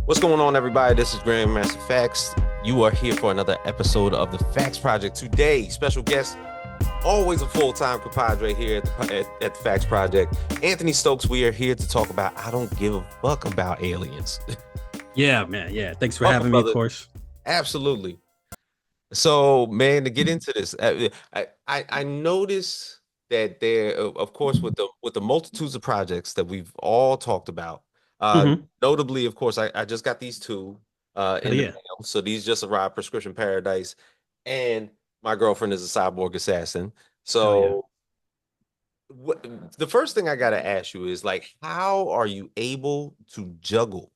What's going on, everybody? This is Grandmaster Facts. You are here for another episode of the Facts Project. Today, special guest, always a full-time compadre here at the Facts Project, Anthony Stokes. We are here to talk about I don't give a fuck about aliens. Yeah, man. Yeah. Thanks for Welcome, having me, of brother. course. Absolutely. So, man, to get into this, I noticed that there, of course, with the multitudes of projects that we've all talked about, Hmm. notably, of course, I just got these two Oh, in the yeah. mail. So these just arrived, Prescription Paradise, and my girlfriend is a cyborg assassin. Oh, yeah. So what, the first thing I gotta ask you is like, how are you able to juggle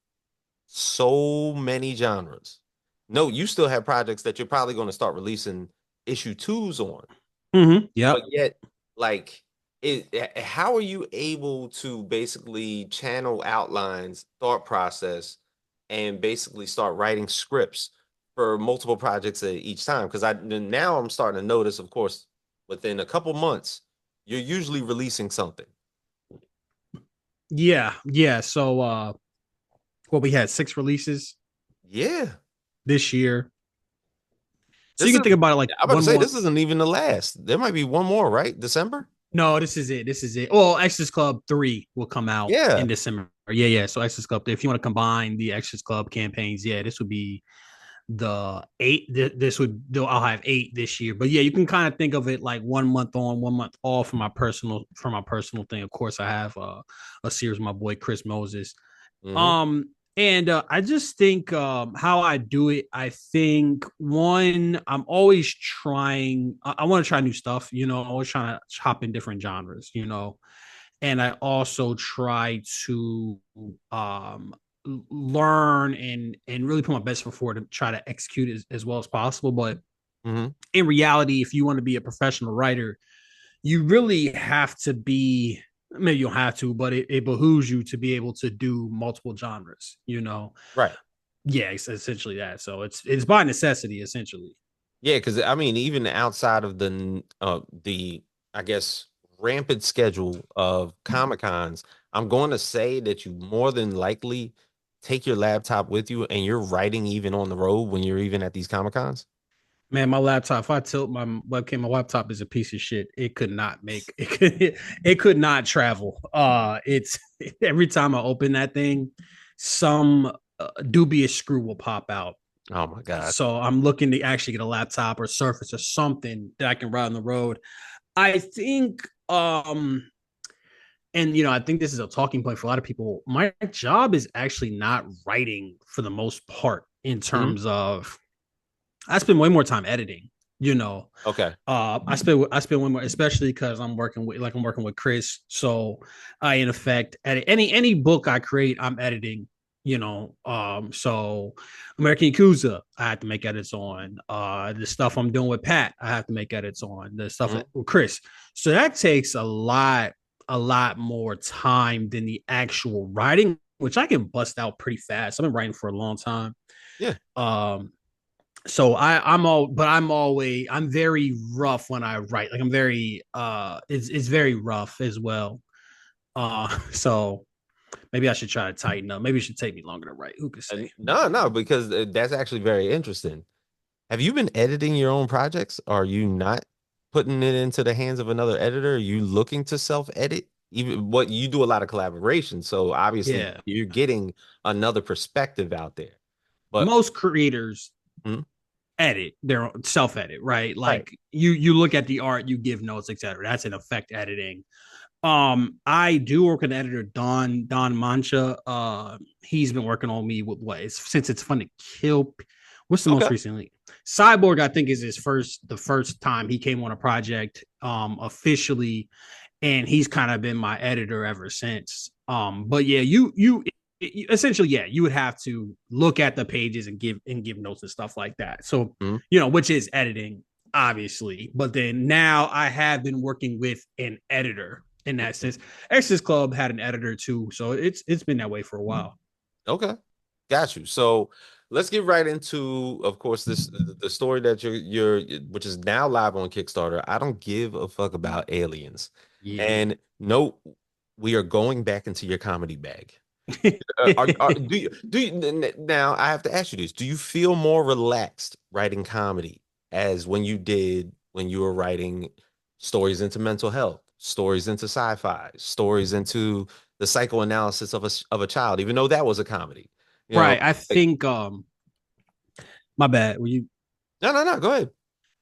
so many genres? No, you still have projects that you're probably going to start releasing issue twos on, but Yep. yet, like, how are you able to basically channel outlines, thought process, and basically start writing scripts for multiple projects at each time? Because now I'm starting to notice, of course, within a couple months, you're usually releasing something. Yeah. Yeah. So, well, we had 6 releases Yeah, this year. So this you is. can think about it like I'm about to one say more. this isn't even the last. There might be one more, right? December. No, this is it. This is it. Well, Extras Club 3 will come out in Yeah. December. Yeah. Yeah. So, Extras Club, if you want to combine the Extras Club campaigns, yeah, this would be the eight. This would, I'll have 8 this year. But yeah, you can kind of think of it like 1 month on, 1 month off for my personal thing. Of course, I have a series with my boy Chris Moses. Hmm. And I just think how I do it, I think one, I'm always trying, I want to try new stuff, always trying to hop in different genres. And I also try to learn and really put my best foot forward to try to execute as well as possible. But Hmm. in reality, if you want to be a professional writer, you really have to be, maybe you don't have to, but it behooves you to be able to do multiple genres. Right. Yeah, it's essentially that. So it's by necessity, essentially. Yeah, because I mean, even outside of the I guess rampant schedule of Comic Cons, I'm going to say that you more than likely take your laptop with you and you're writing even on the road when you're even at these Comic Cons. Man, my laptop, if I tilt my webcam, my laptop is a piece of shit. It could not make it could not travel. It's every time I open that thing, some dubious screw will pop out. Oh my God. So I'm looking to actually get a laptop or Surface or something that I can ride on the road. I think and I think this is a talking point for a lot of people. My job is actually not writing for the most part in Hmm. terms of I spend way more time editing. You know, Okay. I spend way more, especially because I'm working with Chris. So I in effect edit any book I create, I'm editing. So American Yakuza, I have to make edits on. The stuff I'm doing with Pat, I have to make edits on. The stuff Hmm. with Chris. So that takes a lot more time than the actual writing, which I can bust out pretty fast. I've been writing for a long time. Yeah. Um, so I'm very rough when I write. Like I'm very it's very rough as well. So maybe I should try to tighten up. Maybe it should take me longer to write. Who could say? No, no, because that's actually very interesting. Have you been editing your own projects? Are you not putting it into the hands of another editor? Are you looking to self-edit? Even what you do a lot of collaboration, so obviously Yeah. you're getting another perspective out there. But Most creators hmm, edit their own self edit, right? right, Like you look at the art, you give notes, etc. That's in effect editing. I do work with an editor, Don Mancha. He's been working on me with since it's fun to kill. What's the most okay, recently? Cyborg, I think, is the first time he came on a project officially, and he's kind of been my editor ever since. But yeah, you essentially, yeah, you would have to look at the pages and give notes and stuff like that. So, mhm. which is editing, obviously. But then now I have been working with an editor in that sense. Exodus Club had an editor too, so it's been that way for a while. Okay, got you. So let's get right into, of course, the story that which is now live on Kickstarter. I don't give a fuck about aliens, Yeah. and no, we are going back into your comedy bag. Now I have to ask you this. Do you feel more relaxed writing comedy as when you did when you were writing stories into mental health, stories into sci-fi, stories into the psychoanalysis of a child, even though that was a comedy? You know, Right. I like, think my bad. Were you no, go ahead.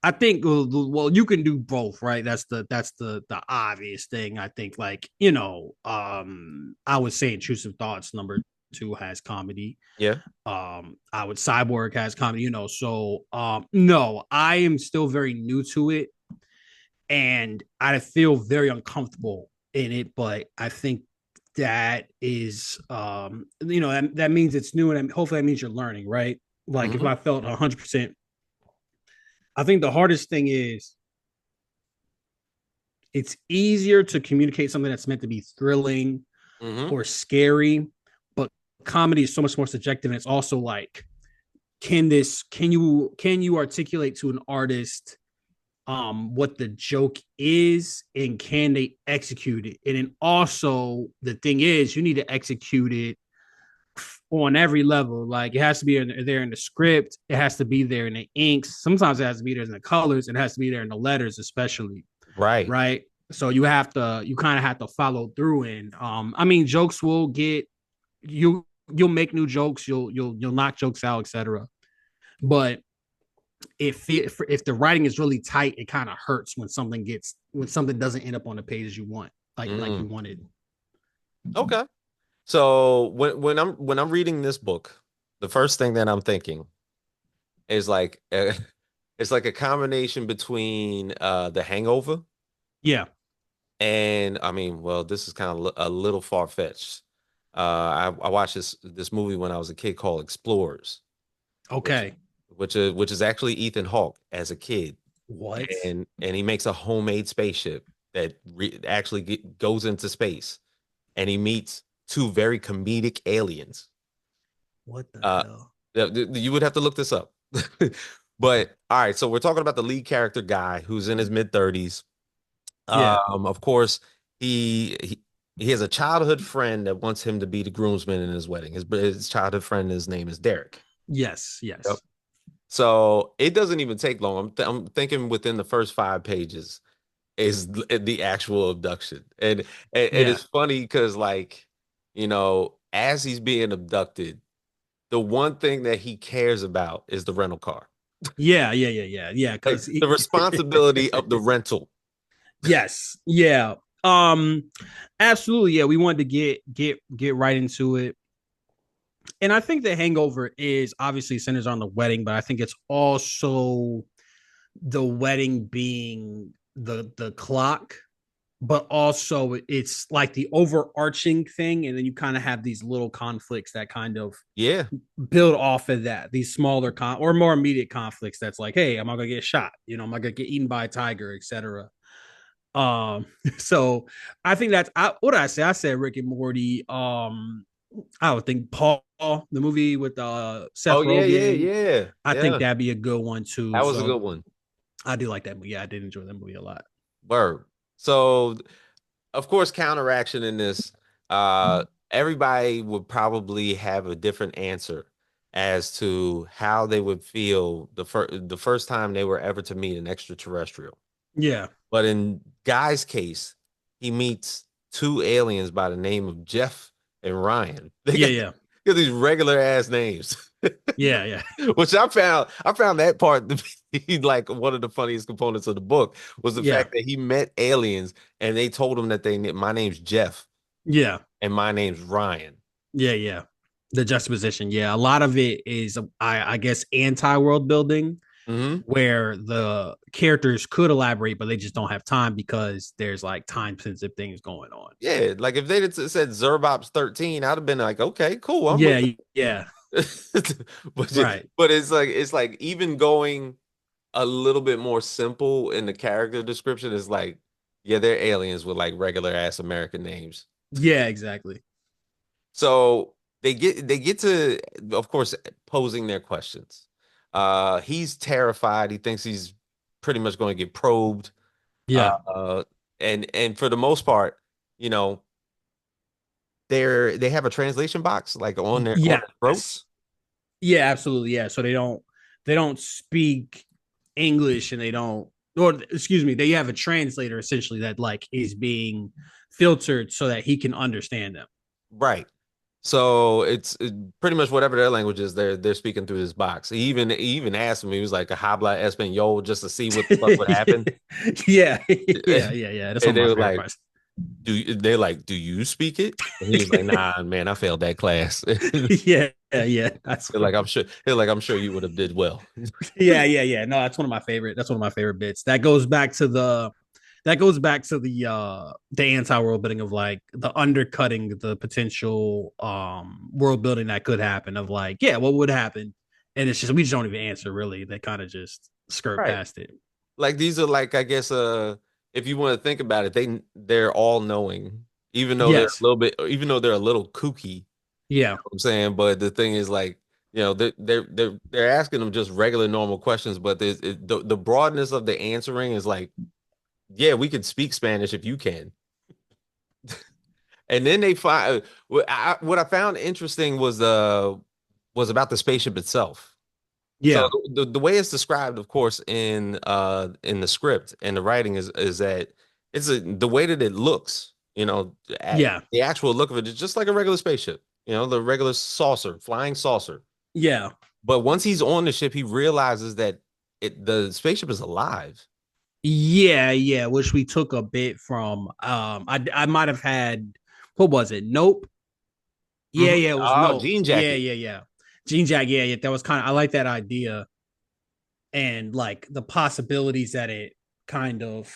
I think well, you can do both, right? That's the obvious thing. I think, like, I would say intrusive thoughts number two has comedy. Yeah. I would cyborg has comedy, so no, I am still very new to it and I feel very uncomfortable in it, but I think that is that means it's new and hopefully that means you're learning, right? Like if Hmm. I felt 100%, I think the hardest thing is it's easier to communicate something that's meant to be thrilling Hmm. or scary, but comedy is so much more subjective and it's also like can you articulate to an artist what the joke is and can they execute it, and then also the thing is you need to execute it on every level. Like it has to be there in the script, it has to be there in the inks, sometimes it has to be there in the colors, it has to be there in the letters especially, Right. right? So you kind of have to follow through, and I mean jokes will get you, you'll make new jokes, you'll knock jokes out, etc. But if the writing is really tight, it kind of hurts when something doesn't end up on the page as you want, like you Mm. wanted. Okay. So when I'm reading this book, the first thing that I'm thinking is like it's like a combination between the Hangover Yeah. and I mean, well, this is kind of a little far-fetched. I watched this movie when I was a kid called Explorers, which Okay. which is actually Ethan Hawke as a kid, What? and he makes a homemade spaceship that actually goes into space, and he meets two very comedic aliens. What the Uh, hell? you would have to look this up. But all right, so we're talking about the lead character guy who's in his mid-30s. Yeah. Of course, he has a childhood friend that wants him to be the groomsman in his wedding. His childhood friend, his name is Derrick. Yes. Yep. Yes. So it doesn't even take long. I'm thinking within the first 5 pages is the actual abduction, and Yeah. it's funny because like as he's being abducted, the one thing that he cares about is the rental car, Yeah. Yeah. Yeah. Yeah. Yeah. like Because the responsibility of the rental. yes. Yeah. Absolutely. Yeah. We wanted to get right into it, and I think the Hangover is obviously centers on the wedding, but I think it's also the wedding being the clock, but also it's like the overarching thing, and then you kind of have these little conflicts that kind of Yeah. build off of that, these smaller or more immediate conflicts that's like, hey, am I gonna get shot, am I gonna get eaten by a tiger, etc. So I think what did I say, I said Rick and Morty. I would think Paul, the movie with Oh Seth yeah, yeah, Rogen, yeah, I think yeah. that'd be a good one too. That was a So good one. I do like that movie. Yeah, I did enjoy that movie a lot. Word. So, of course, counteraction in this, everybody would probably have a different answer as to how they would feel the first time they were ever to meet an extraterrestrial. Yeah. But in Guy's case, he meets two aliens by the name of Jeff and Ryan. They Yeah. got, Yeah. got these regular ass names. Yeah. Yeah. Which I found that part to be like one of the funniest components of the book was the Yeah. fact that he met aliens and they told him that my name's Jeff Yeah. and my name's Ryan. Yeah. Yeah. The juxtaposition. Yeah. A lot of it is, I guess, anti world building Hmm. where the characters could elaborate, but they just don't have time because there's like time sensitive things going on. Yeah, like if they'd have said Zerbops 13, I'd have been like, okay, cool, I'm with Yeah. Yeah. it. Right. But it's like even going a little bit more simple in the character description is like, yeah, they're aliens with like regular ass American names. Yeah. Exactly. So they get to, of course, posing their questions. He's terrified. He thinks he's pretty much going to get probed. Yeah. Uh, and for the most part, you know, they have a translation box like on their Yes. throats. Yeah, absolutely. Yeah. So they don't speak English and they don't or excuse me, they have a translator essentially that like is being filtered so that he can understand them. Right. So pretty much whatever their language is, they're speaking through this box. He even asked me, he was like a habla español just to see what the fuck would happen. Yeah, yeah. That's one And of they my were favorite like, parts. they're like, do you speak it? And he was like, nah, man, I failed that class. Yeah. That's They're like, I'm sure you would have did well. yeah. No, that's one of my favorite. That's one of my favorite bits. That goes back to the anti-world building of like the undercutting the potential world building that could happen of like, yeah, what would happen? And it's just we just don't even answer really. They kind of just skirt Right. past it. Like these are like, I guess, if you want to think about it, they're all knowing, Yes. even though they're a little kooky. Yeah. I'm saying, but the thing is, like, they're asking them just regular normal questions, but the broadness of the answering is like, yeah, we could speak Spanish if you can. And then they find what I found interesting was about the spaceship itself. So Yeah. the way it's described, of course, in the script and the writing is that the way that it looks, Yeah. the actual look of it is just like a regular spaceship, the regular saucer, flying saucer. Yeah. But once he's on the ship, he realizes that the spaceship is alive. Yeah, which we took a bit from I might have had what was it? Nope. Yeah, it was Oh, Nope. jean Yeah, jacket. yeah, yeah. Gene Jack, yeah. That was kind of I like that idea and like the possibilities that it kind of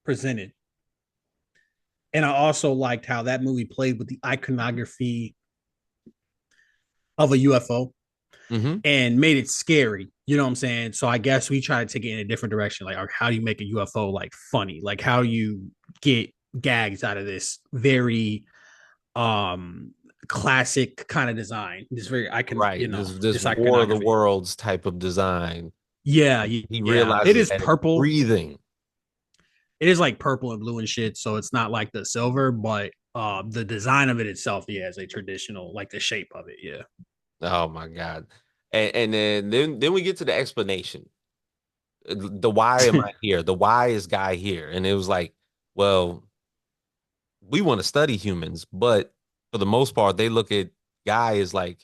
presented. And I also liked how that movie played with the iconography of a UFO Hmm. and made it scary. You know what I'm saying? So I guess we try to take it in a different direction. Like, how do you make a UFO like funny? Like, how do you get gags out of this very um classic kind of design? This very Right. This this War of the iconography. Worlds type of design. Yeah, He yeah. It realizes is that it's purple. breathing. It is like purple and blue and shit. So it's not like the silver, but the design of it itself, yeah, is a traditional like the shape of it. Yeah. Oh my God. And then we get to the explanation. The why am I here? The why is Guy here? And it was like, well, we want to study humans, but for the most part, they look at Guy as like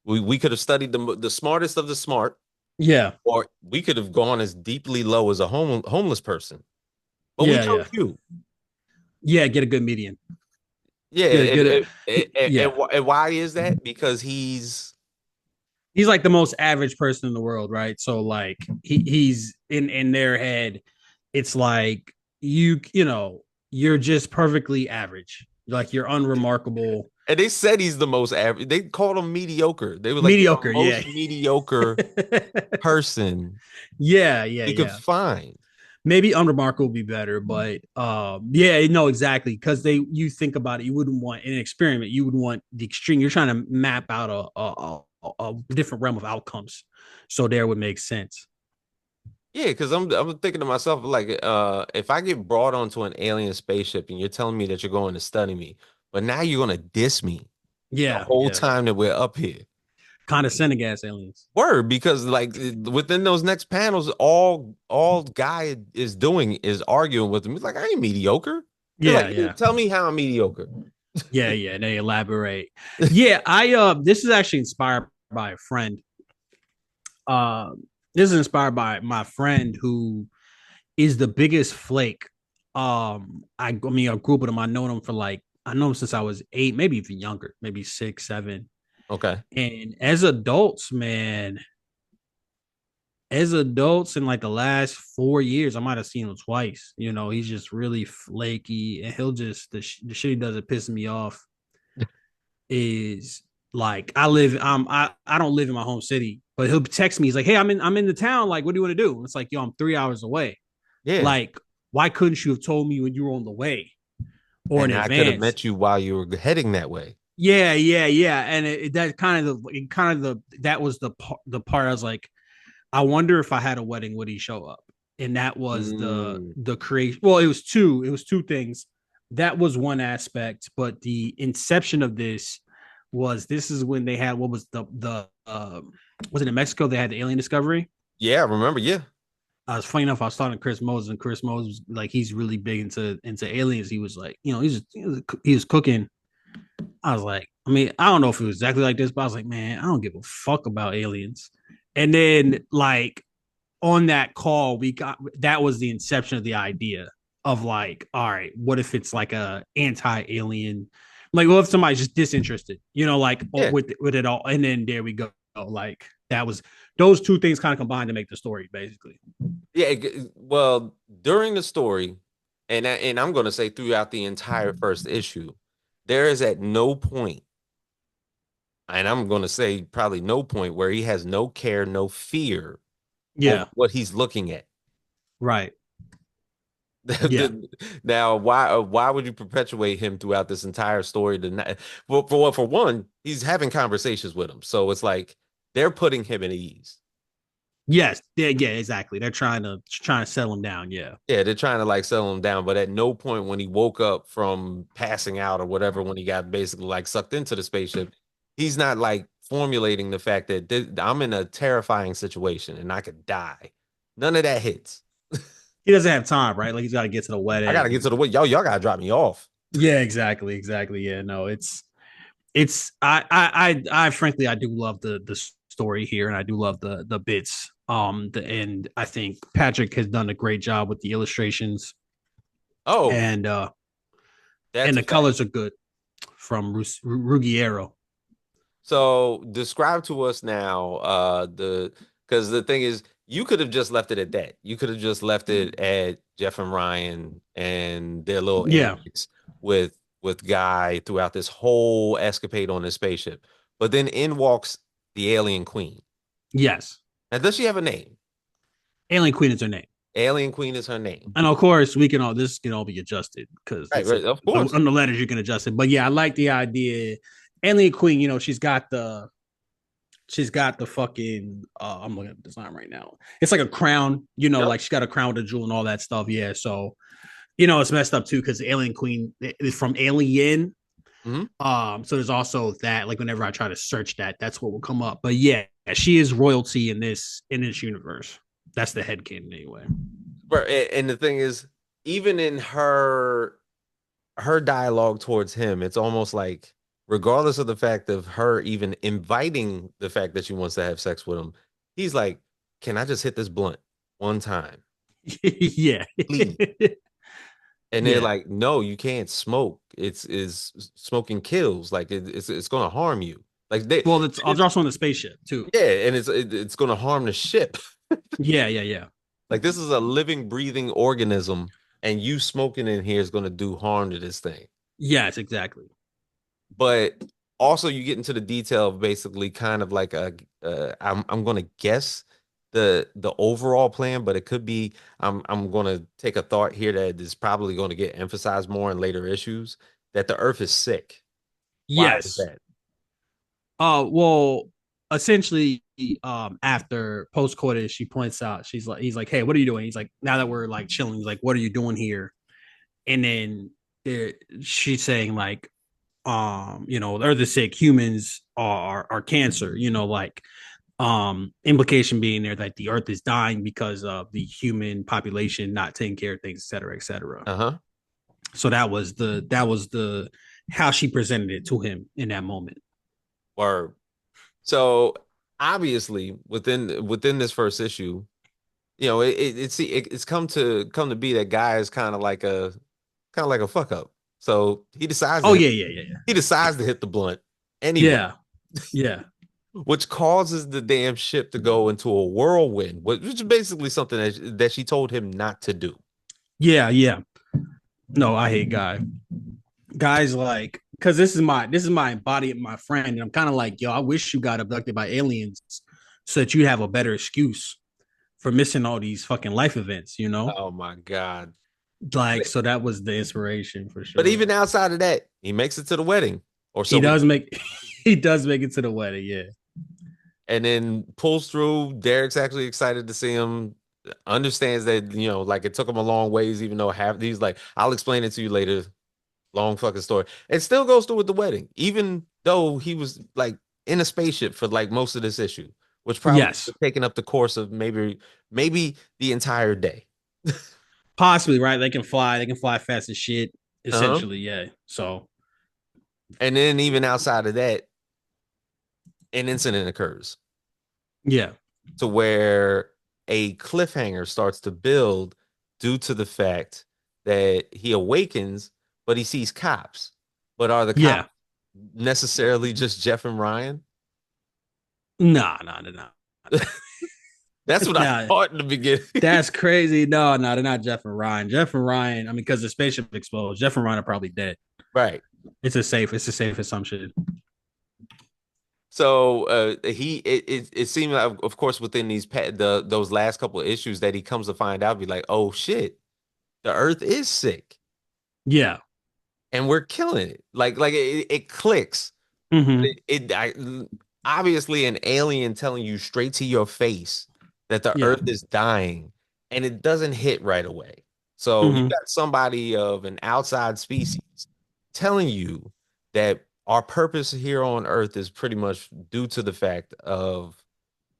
we could have studied the smartest of the smart, Yeah. or we could have gone as deeply low as a homeless person. But we Yeah, chose yeah. you. Yeah, get a good median. Yeah, Get a good yeah. and why is that? Because He's like the most average person in the world, right? So like he's in their head, it's like you're just perfectly average. Like you're unremarkable. and they said he's the most average. They called him mediocre. They were like, you're the Mediocre, yeah. most mediocre person he could Yeah. find. Maybe unremarkable would be better, but yeah, no, exactly. Because you think about it, you wouldn't want in an experiment, you would want the extreme. You're trying to map out a different realm of outcomes, so there would make sense. Yeah, because I'm thinking to myself like, if I get brought onto an alien spaceship and you're telling me that you're going to study me, but now you're going to diss me the whole Yeah. time that we're up here. Condescending ass aliens. Word, because like within those next panels, all Guy is doing is arguing with him. He's like, I ain't mediocre. They're like, Yeah. tell me how I'm mediocre. Yeah. They elaborate. Yeah, this is actually inspired by a friend. Uh, this is inspired by my friend who is the biggest flake. I mean, I grew up with him. I know him since I was 8, maybe even younger, maybe 6, 7. Okay. And as adults, man, as adults in like the last 4 years, I might have seen him twice. He's just really flaky, and he'll just the shit he does that pisses me off is like I don't live in my home city, but he'll text me. He's like, "Hey, I'm in the town. Like, what do you want to do?" And it's like, "Yo, I'm 3 hours away. Yeah. Like, why couldn't you have told me when you were on the way or in And I could have advance?" met you while you were heading that way. Yeah. And that that was the part I was like, I wonder if I had a wedding, would he show up? And that was the Mm. the creation. Well, it was two things. that was one aspect, but the inception of this is when they had what was the was it in Mexico they had the alien discovery. Yeah, I remember. Yeah, Funny enough, I was talking to Chris Moses, and Chris Moses was like he's really big into aliens. He was like, he was cooking. I was like, I mean, I don't know if it was exactly like this, but I was like, man, I don't give a fuck about aliens. And then like on that call, we got that was the inception of the idea of like, all right, what if it's like a anti-alien, like what if somebody's just disinterested, like yeah, with it all, and then there we go, like that was those two things kind of combined to make the story basically. yeah. Well, during the story, and I'm going to say throughout the entire first issue, there is at no point, and I'm going to say probably no point where he has no care, no fear over Yeah, what he's looking at. right. Yeah, Now, why would you perpetuate him throughout this entire story? Well, for one, he's having conversations with him, so it's like they're putting him at ease. yes, yeah, exactly. They're trying to settle him down. Yeah, Yeah, they're trying to like settle him down, but at no point when he woke up from passing out or whatever, when he got basically like sucked into the spaceship, he's not like formulating the fact that I'm in a terrifying situation and I could die. None of that hits. he doesn't have time, right? Like he's got to get to the I gotta get wedding. to the way. Y'all gotta drop me off. Yeah, exactly. Yeah, no, it's I frankly I do love the story here, and I do love the bits. And I think Patrick has done a great job with the illustrations, Oh, and that's a the fact. colors are good from Ruggiero. So describe to us now the because the thing is you could have just left it at that. You could have just left it at Jeff and Ryan and their little Yeah. antics with Guy throughout this whole escapade on this spaceship. But then in walks the alien queen. Yes. Now does she have a name? Alien Queen is her name. Alien Queen is her name. And of course, we can all this can all be adjusted because Right, it's right, of course. on the letters you can adjust it. But yeah, I like the idea. Alien Queen, she's got the fucking I'm looking at the design right now. It's like a crown, Yep. like she's got a crown with a jewel and all that stuff. Yeah. So, it's messed up too because the Alien Queen is from Alien. Hmm. So there's also that, like whenever I try to search that, that's what will come up. But yeah, she is royalty in this universe. That's the headcanon anyway. And the thing is, even in her dialogue towards him, it's almost like, regardless of the fact of her even inviting the fact that she wants to have sex with him, he's like, "Can I just hit this blunt one time, Yeah. please?" And they're Yeah. like, "No, you can't smoke. It's is smoking kills. Like it's going to harm you. Like Well, it's also on the spaceship too. yeah, and it's going to harm the ship. Yeah. Like this is a living, breathing organism, and you smoking in here is going to do harm to this thing." Yes, exactly. But also you get into the detail of basically kind of like I'm gonna guess the overall plan, but it could be I'm gonna take a thought here that is probably going to get emphasized more in later issues that the Earth is sick. Why is Yes. that? Well, essentially, after post coitus, she points out, he's like, hey, what are you doing? He's like, now that we're like chilling, he's like, what are you doing here? And then she's saying like, the earth is sick, humans are cancer, like implication being there that the earth is dying because of the human population not taking care of things, et cetera, et cetera. Uh-huh. So that was the how she presented it to him in that moment. Or so obviously within this first issue, it's come to be that guy is kind of like a fuck up. So Oh yeah. he decides to hit the blunt anyway, Yeah. Yeah. which causes the damn ship to go into a whirlwind, which is basically something that she told him not to do. Yeah. No, I hate Guy. Guy's like, because this is my body and my friend, and I'm kind of like, yo, I wish you got abducted by aliens so that you have a better excuse for missing all these fucking life events. Oh my God. Like, so that was the inspiration for But sure. even outside of that, he makes it to the wedding, or so He we, does make he does make it to the wedding, yeah. and then pulls through. Derek's actually excited to see him. Understands that like it took him a long ways, even though half he's like, I'll explain it to you later. Long fucking story. It still goes through with the wedding, even though he was like in a spaceship for like most of this issue, which probably Yes, taking up the course of maybe the entire day. possibly, right? They can fly. They can fly fast as shit. Uh-huh. Essentially, yeah. So And then even outside of that, an incident occurs yeah, to where a cliffhanger starts to build due to the fact that he awakens, but he sees cops. But are the yeah. cops necessarily just Jeff and Ryan? Nah, nah, nah, nah. That's what I Nah, thought in the beginning. that's crazy. No, no, they're not Jeff and Ryan. Jeff and Ryan. I mean, because the spaceship explodes, Jeff and Ryan are probably dead. Right. It's a safe assumption. So it seemed like, of course, within those last couple of issues that he comes to find out, be like, oh shit, the Earth is sick Yeah. and we're killing it. Like it clicks. Mm-hmm. Obviously an alien telling you straight to your face that the Yeah. Earth is dying, and it doesn't hit right away. So you Mm-hmm. got somebody of an outside species telling you that our purpose here on Earth is pretty much due to the fact of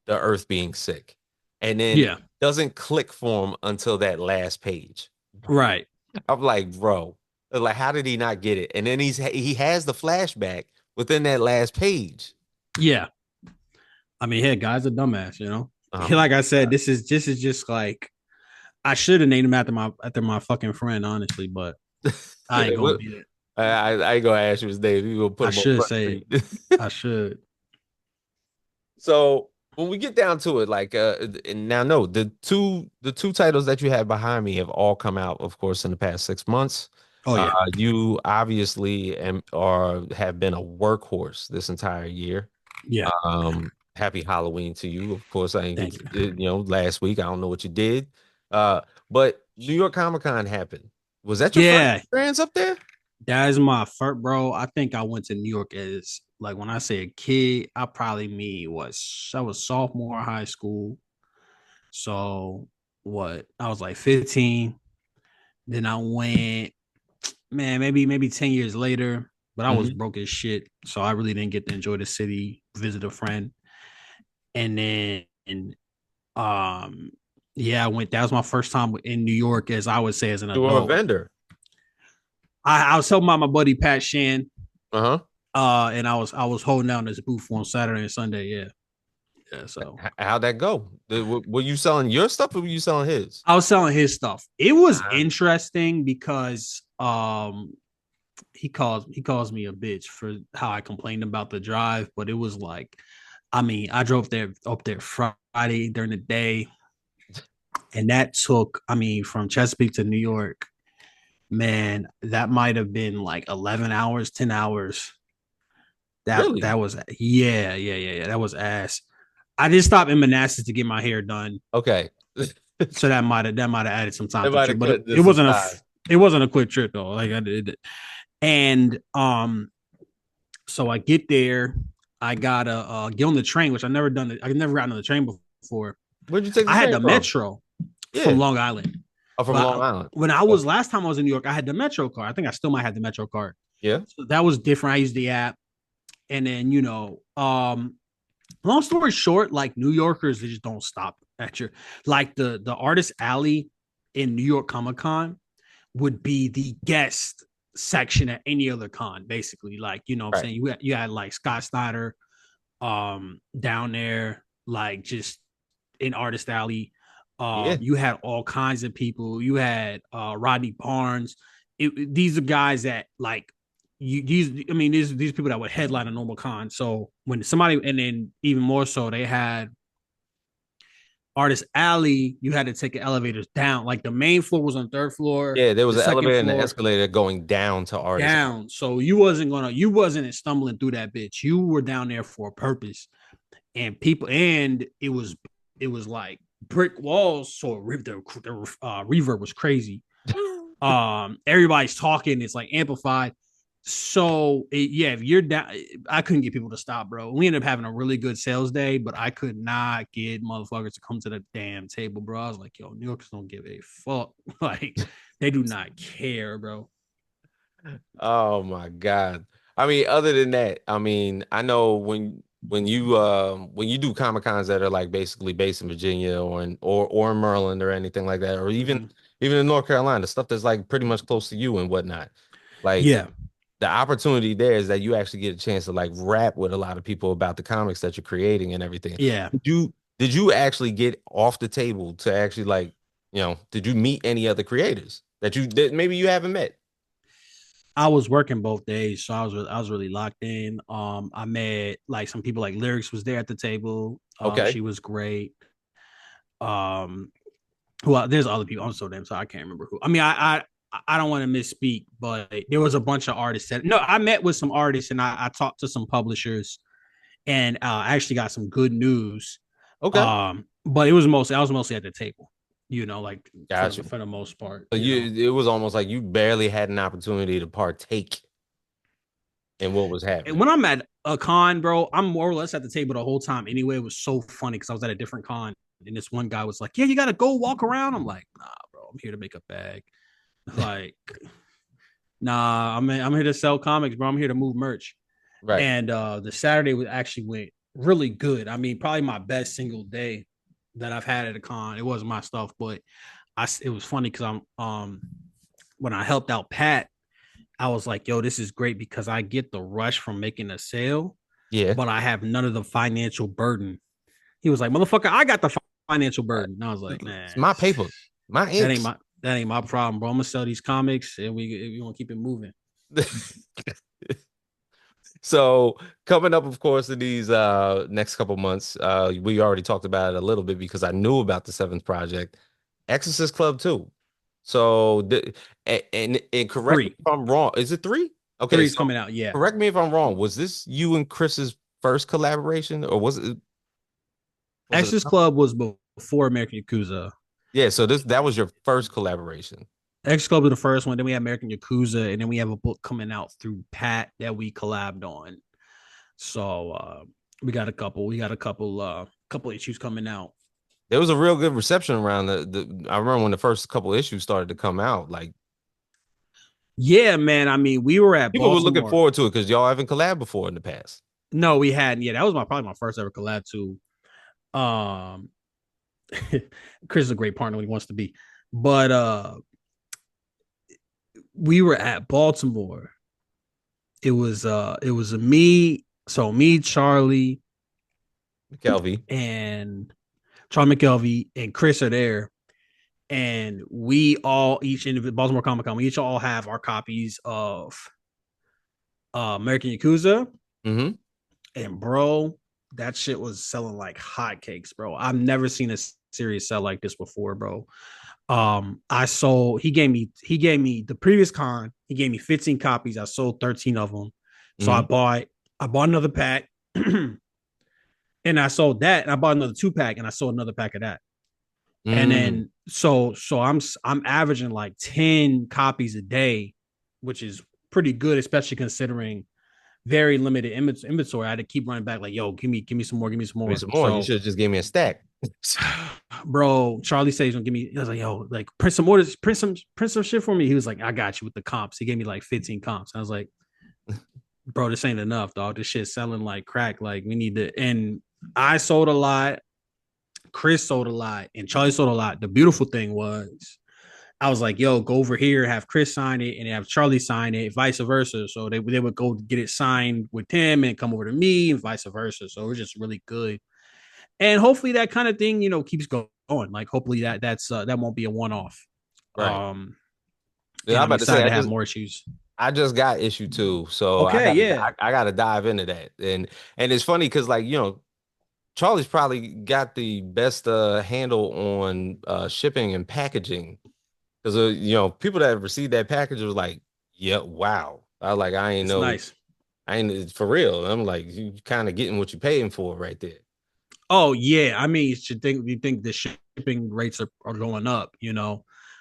the Earth being sick. And then it Yeah. doesn't click for him until that last page. Right. I'm like, bro, like, how did he not get it? And then he has the flashback within that last page. Yeah. I mean, hey, guy's a dumbass, you know. Um, Like I said, this is just like I should have named him after my fucking friend, honestly, but I ain't gonna be it. I ain't gonna ask you his name. You gonna put I him on should Front say it. Street. I should. So when we get down to it, like and now no, the two titles that you have behind me have all come out, of course, in the past 6 months. Oh yeah. You obviously have been a workhorse this entire year. Yeah. Happy Halloween to you. Of course, I didn't get Thank to, you. last week. I don't know what you did. But New York Comic Con happened. Was that your first Yeah. experience up there? That is my first, bro. I think I went to New York as like when I say a kid, I was sophomore in high school. So what? I was like 15. Then I went, man, maybe 10 years later, but I was Hmm. broke as shit. So I really didn't get to enjoy the city, visit a friend. And then um yeah, I went. That was my first time in New York, as I would say, as an You were a adult. vendor. I was helping out my buddy Pat Shan. Uh-huh. And I was holding down this booth on Saturday and Sunday. Yeah, yeah. So How'd that go? Were you selling your stuff or were you selling his? I was selling his stuff. It was Ah, interesting because he calls me a bitch for how I complained about the drive, but it was like, I mean, I drove there up there Friday during the day, and that took, I mean, from Chesapeake to New York, man, that might have been like 11 hours, 10 hours. That really? was, yeah. That was ass. I did stop in Manassas to get my hair done, Okay. so that might have added some time to the Everybody trip, but it, cut it this wasn't a aside. it wasn't a quick trip though. Like I did, and so I get there, I gotta get on the train, which I've never gotten on the train before. Where'd you take the I had train the from? metro from Yeah. Long Island, Oh, from Long but Island. when I Okay. was last time I was in New York, I had the metro card. I think I still might have the metro card, Yeah. so that was different. I used the app, and then long story short, like New Yorkers, they just don't stop at your like the artist alley in New York Comic Con would be the guest section at any other con, basically. Like, you know what I'm Right. saying? You had like Scott Snyder down there, like just in artist alley. Yeah. You had all kinds of people. You had Rodney Barnes. These are guys that like these people that would headline a normal con. So when somebody, and then even more so, they had Artist Alley. You had to take the elevators down. Like the main floor was on the third floor, Yeah. There was the an second elevator and an floor escalator going down to artists. down. So you wasn't stumbling through that bitch. You were down there for a purpose, and it was like brick walls. So the reverb was crazy. Everybody's talking, it's like amplified. So yeah, if you're down, I couldn't get people to stop, bro. We ended up having a really good sales day, but I could not get motherfuckers to come to the damn table, bro. I was like, yo, New Yorkers don't give a fuck. Like, they do not care, bro. Oh my God. I mean, other than that, I mean, I know when you do Comic Cons that are like basically based in Virginia or in Maryland or anything like that, or even Mhm. even in North Carolina, stuff that's like pretty much close to you and whatnot. Like Yeah, the opportunity there is that you actually get a chance to like rap with a lot of people about the comics that you're creating and everything. yeah. Did you actually get off the table to actually like, did you meet any other creators that maybe you haven't met? I was working both days, so I was really locked in. I met like some people like Lyrics was there at the table. Okay. She was great. Um, well, there's other people. I'm so damn sorry, I can't remember who. I mean, I don't want to misspeak, but there was a bunch of artists that no, I met with some artists and I talked to some publishers and I actually got some good news. Okay. But I was mostly at the table, like for Gotcha. the for the most part, So it was almost like you barely had an opportunity to partake in what was And happening. when I'm at a con, bro, I'm more or less at the table the whole time. Anyway, it was so funny because I was at a different con, and this one guy was like, "Yeah, you gotta go walk around." I'm like, "Nah, bro, I'm here to make a bag." Like, nah, I'm here to sell comics, bro. I'm here to move merch. Right. And the Saturday was actually went really good. I mean, probably my best single day that I've had at a con. It wasn't my stuff, but it was funny because I'm when I helped out Pat, I was like, yo, this is great because I get the rush from making a sale, Yeah. but I have none of the financial burden. He was like, motherfucker, I got the financial Right. burden. And I was like, It's man, my paper, my that ink. ain't my that ain't my problem, bro. I'm gonna sell these comics and we gonna keep it moving. So coming up, of course, in these next couple months, we already talked about it a little bit because I knew about the seventh project, Exorcist Club 2. So and correct me Three. if I'm wrong. Is it three? Okay, Three's so coming out. Yeah. correct me if I'm wrong. Was this you and Chris's first collaboration, or was it Exodus Club was before American Yakuza. Yeah, so that was your first collaboration. X Club was the first one. Then we have American Yakuza, and then we have a book coming out through Pat that we collabed on. So we got a couple. We got a couple issues coming out. There was a real good reception around I remember when the first couple issues started to come out, like Yeah, man. I mean, we were at people were looking Baltimore. forward to it because y'all haven't collabed before in the past. No, we hadn't. Yeah, that was probably my first ever collab too. Um, Chris is a great partner when he wants to be, but we were at Baltimore. It was a me. So me, Charlie, McKelvey. and Charlie McKelvey and Chris are there, and we all each in Baltimore Comic Con, we each all have our copies of American Yakuza, Mm-hmm. and bro, that shit was selling like hotcakes, bro. I've never seen a series sell like this before, bro. I sold. He gave me the previous con. He gave me 15 copies. I sold 13 of them. So I Mm-hmm. bought another pack, and I sold that, and I bought another 2 pack, and I sold another pack of that. And Mm. then so I'm averaging like 10 copies a day, which is pretty good, especially considering very limited inventory. I had to keep running back like, yo, give me some more, give me some Give me more. some more. You So, should have just gave me a stack. bro, Charlie says he's gonna give me. He was like, yo, like print some orders, print some shit for me. He was like, I got you with the comps. He gave me like 15 comps. I was like, bro, this ain't enough, dog. This shit's selling like crack. Like we need to. And I sold a lot. Chris sold a lot, and Charlie sold a lot. The beautiful thing was I was like, yo, go over here, have Chris sign it, and have Charlie sign it, vice versa. So they would go get it signed with him and come over to me, and vice versa. So it was just really good. And hopefully that kind of thing, keeps going. Like hopefully that won't be a one off. Right. Um, Yeah, and I'm I'm about to say excited to have more issues. I just got issue two, so I Okay, gotta yeah, I gotta dive into that. And it's funny because like, Charlie's probably got the best handle on shipping and packaging. Because people that have received that package was like, yeah, wow. I was like, it's nice. I ain't for real. I'm like, you kind of getting what you're paying for right there. Oh yeah, I mean, you think the shipping rates are going up,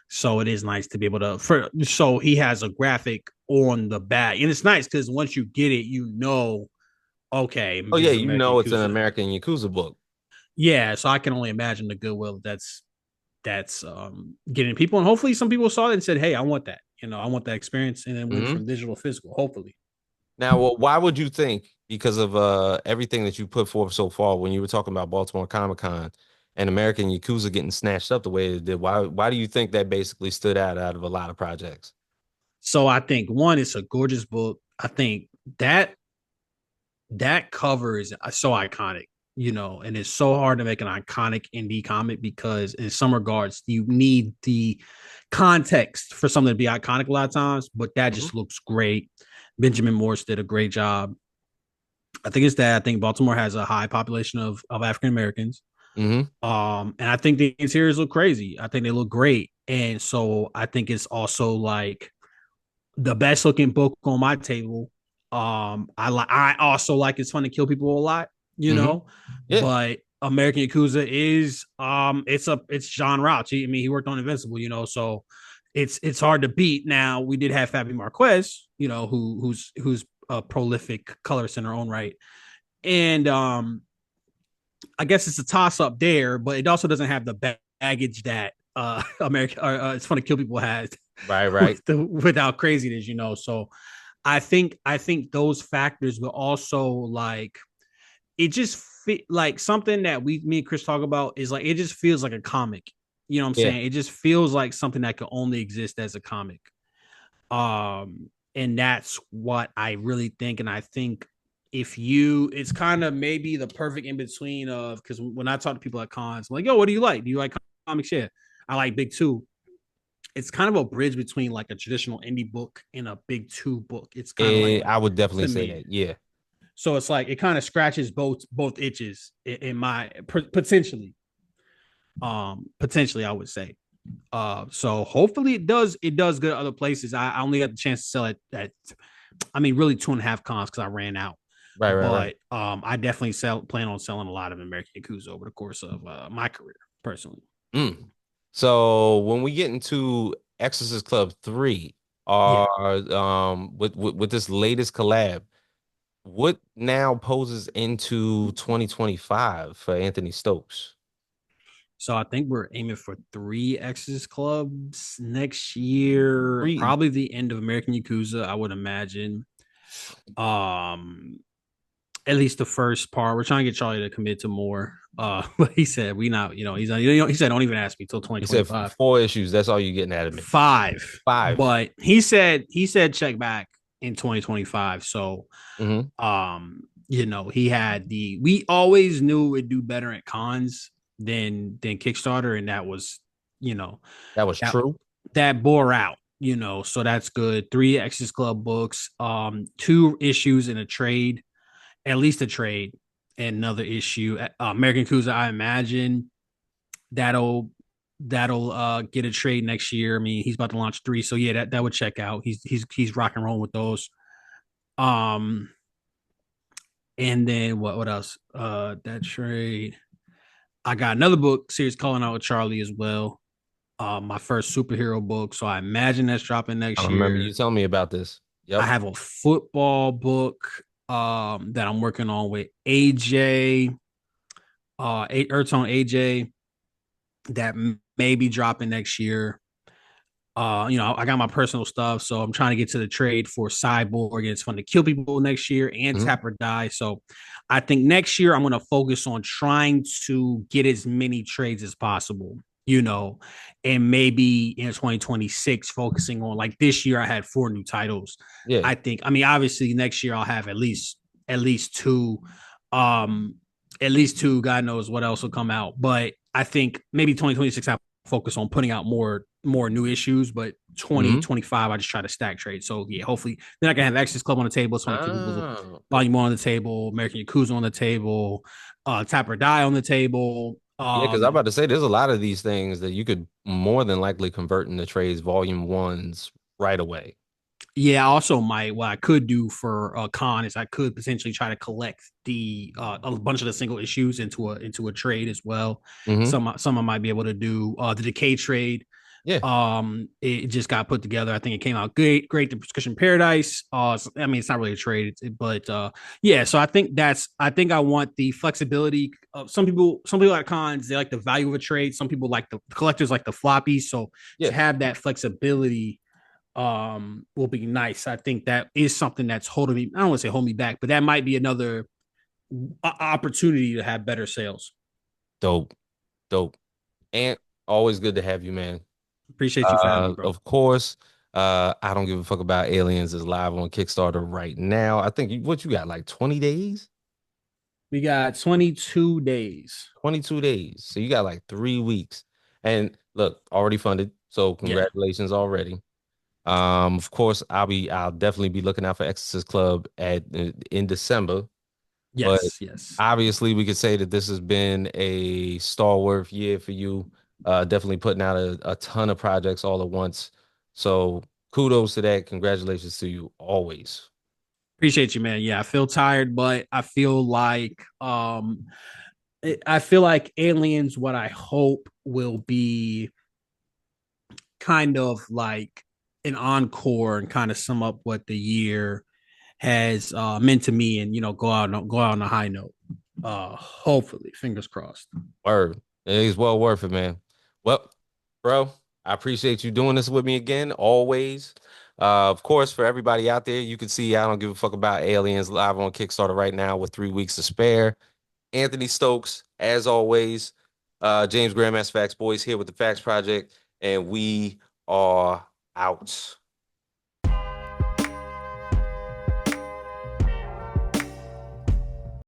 so it is nice to be able to. So he has a graphic on the back, and it's nice because once you get it, okay, Oh this yeah, is American it's an Yakuza. American Yakuza book. Yeah, so I can only imagine the goodwill that's getting people, and hopefully some people saw it and said, "Hey, I want that." I want that experience and then went Hmm. from digital to physical, hopefully. Now, well, why would you think, because of everything that you put forth so far, when you were talking about Baltimore Comic Con and American Yakuza getting snatched up the way it did, why do you think that basically stood out of a lot of projects? So I think one, it's a gorgeous book. I think that that cover is so iconic, and it's so hard to make an iconic indie comic because in some regards you need the context for something to be iconic a lot of times, but that Hmm. just looks great. Benjamin Morse did a great job. I think it's that I think Baltimore has a high population of African Americans. Hmm. And I think the interiors look crazy. I think they look great. And so I think it's also like the best looking book on my table. I also like It's Fun to Kill People a lot, Hmm. Yeah. but American Yakuza is it's John Rauch. I mean, he worked on Invincible, so it's hard to beat. Now we did have Fabi Marquez, who's a prolific colorist in her own right, and I guess it's a toss up there, but it also doesn't have the baggage that America It's Fun to Kill People has Right, right. with how crazy it is, So I think those factors will also like it just fit like something that me and Chris talk about is like it just feels like a comic. You know what I'm Yeah. saying? It just feels like something that could only exist as a comic. And that's what I really think. And I think it's kind of maybe the perfect in between of because when I talk to people at cons, I'm like, yo, what do you like? Do you like comics? Yeah, I like Big Two. It's kind of a bridge between like a traditional indie book and a Big Two book. It's kind of like I would definitely to say me. that. Yeah. So it's like it kind of scratches both itches in my potentially. Potentially I would say. So hopefully it does good at other places. I only got the chance to sell it at I mean really 2.5 cons because I ran out. Right, right, right. But I definitely plan on selling a lot of American Yakuza over the course of my career personally. Mm. So when we get into Exorcist Club 3, Yeah. with this latest collab, what now poses into 2025 for Anthony Stokes? So I think we're aiming for 3 Exodus clubs next year, Three. probably the end of American Yakuza, I would imagine. Um, at least the first part. We're trying to get Charlie to commit to more. But he said we not, he said don't even ask me till He said 2025. 4 issues. That's all you're getting out of me. Five. Five. But he said check back in 2025. So Hmm. he had we always knew it'd do better at cons than Kickstarter, and that was, you know, That was that true. that bore out, so that's good. 3 Exes Club books, 2 issues in a trade, at least a trade, and another issue. American Kuza, I imagine that'll get a trade next year. I mean, he's about to launch 3, so yeah, that would check out. He's rock and roll with those. Um, and then what else? That trade. I got another book series calling out with Charlie as well. My first superhero book, so I imagine that's dropping I next remember you year. telling me about this. I Yep. have a football book that I'm working on with AJ, Ertone AJ, that may be dropping next year. I got my personal stuff, so I'm trying to get to the trade for Cyborg. It's Fun to Kill People next year and Hmm. Tap or Die. So I think next year I'm going to focus on trying to get as many trades as possible, and maybe in 2026 focusing on like this year I had 4 new titles. Yeah. I mean, obviously next year I'll have at least two, um, at least two. God knows what else will come out, but I think maybe 2026 I focus on putting out more new issues, but Hmm. 2025 I just try to stack trade. So yeah, hopefully then I can have Exodus Club on the table, Sonic People Oh. Volume 1 on the table, American Yakuza on the table, Tap or Die on the table. Yeah, because I'm about to say there's a lot of these things that you could more than likely convert into trades volume ones right away. Yeah, I also might what I could do for con is I could potentially try to collect the a bunch of the single issues into a trade as well. Hmm. Some I might be able to do the decay trade. Yeah. It just got put together. I think it came out great. The Prescription Paradise. I mean, it's not really a trade, but yeah. So I think I want the flexibility. Some people at cons they like the value of a trade. Some people like the collectors like the floppy. So Yeah. to have that flexibility, will be nice. I think that is something that's holding me. I don't want to say hold me back, but that might be another opportunity to have better sales. Dope, dope. And always good to have you, man. Appreciate you for having me, bro. Of course, I don't give a fuck about Aliens is live on Kickstarter right now. I think what you got, like 20 days? We got 22 days. 22 days. So you got like 3 weeks. And look, already funded. So Yeah. congratulations already. Of course, I'll definitely be looking out for Exorcist Club at in December. But Yes. Yes. obviously, we could say that this has been a stalwart year for you. Definitely putting out a ton of projects all at once. So kudos to that. Congratulations to you always. Appreciate you, man. Yeah, I feel tired, but I feel like Aliens, what I hope will be kind of like an encore and kind of sum up what the year has meant to me, and go out on a high note. Hopefully, fingers crossed. Word. It is well worth it, man. Well, bro, I appreciate you doing this with me again, always. Of course, for everybody out there, you can see I don't give a fuck about Aliens live on Kickstarter right now with 3 weeks to spare. Anthony Stokes, as always, James Graham as Facts Boys here with the Facts Project, and we are out.